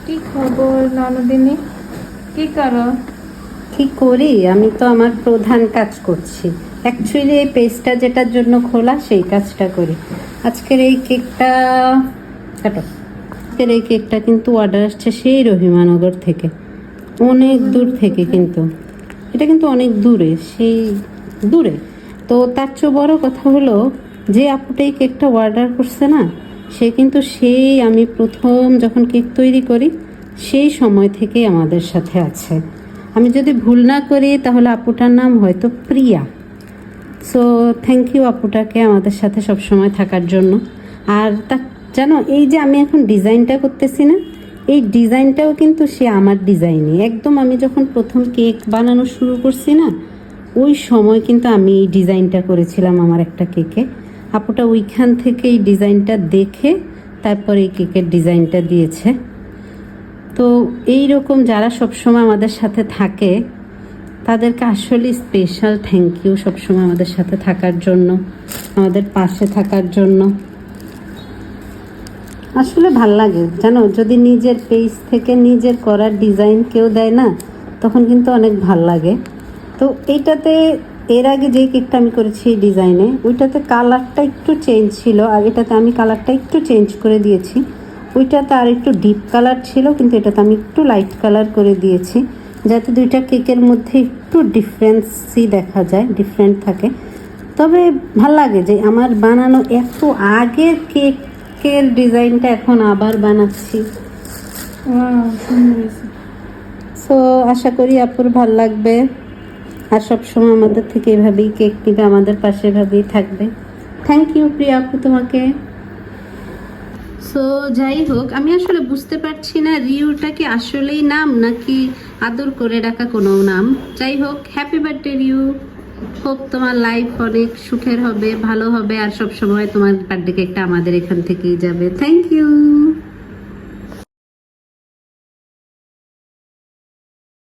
কি খবর ননদিনী, কি করো? কি করি, আমি তো আমার প্রধান কাজ করছি। অ্যাকচুয়ালি এই পেজটা যেটার জন্য খোলা সেই কাজটা করি। আজকের এই কেকটা কাটো। আজকের এই কেকটা কিন্তু অর্ডার আসছে সেই রহিমানগর থেকে, অনেক দূর থেকে। কিন্তু এটা কিন্তু অনেক দূরে, সেই দূরে। তো তার চেয়ে বড় কথা হলো, যে আপুটা এই কেকটা অর্ডার করছে না, সে কিন্তু সেই আমি প্রথম যখন কেক তৈরি করি সেই সময় থেকেই আমাদের সাথে আছে। আমি যদি ভুল না করি তাহলে আপুটার নাম হয়তো প্রিয়া। সো থ্যাংক ইউ আপুটাকে আমাদের সাথে সব সময় থাকার জন্য। আর তা জানো, এই যে আমি এখন ডিজাইনটা করতেছি না, এই ডিজাইনটাও কিন্তু সে আমার ডিজাইনই একদম। আমি যখন প্রথম কেক বানানো শুরু করছি না, ওই সময় কিন্তু আমি এই ডিজাইনটা করেছিলাম আমার একটা কেকে। আপুটা ওইখান থেকে এই ডিজাইনটা দেখে তারপর এই কেকের ডিজাইনটা দিয়েছে। তো এই রকম যারা সবসময় আমাদের সাথে থাকে তাদেরকে আসলে স্পেশাল থ্যাংক ইউ, সবসময় আমাদের সাথে থাকার জন্য, আমাদের পাশে থাকার জন্য। আসলে ভাল লাগে জানো, যদি নিজের পেজ থেকে নিজের করার ডিজাইন কেউ দেয় না, তখন কিন্তু অনেক ভাল লাগে। তো এইটাতে এর আগে যে কেকটা আমি করেছি এই ডিজাইনে, ওইটাতে কালারটা একটু চেঞ্জ ছিল, আর এটাতে আমি কালারটা একটু চেঞ্জ করে দিয়েছি। ওইটাতে আর একটু ডিপ কালার ছিল, কিন্তু এটাতে আমি একটু লাইট কালার করে দিয়েছি, যাতে দুইটা কেকের মধ্যে একটু ডিফারেন্সই দেখা যায়, ডিফারেন্ট থাকে। তবে ভাল লাগে যে আমার বানানো এত আগের কেকের ডিজাইনটা এখন আবার বানাচ্ছি। সো আশা করি আপুর ভাল লাগবে, আর সবসময় আমাদের থেকে এভাবেই কেক নিবে, আমাদের পাশে এভাবেই থাকবে। থ্যাংক ইউ প্রিয়া আপু তোমাকে। সো যাই হোক, আমি আসলে বুঝতে পারছি না রিউটা কি আসলেই নাম নাকি আদর করে ডাকা কোনো নাম। যাই হোক, হ্যাপি বার্থডে রিউ। হোপ তোমার লাইফ অনেক সুখের হবে, ভালো হবে, আর সব সময় তোমার বার্থডে কেকটা আমাদের এখান থেকেই যাবে। Thank you.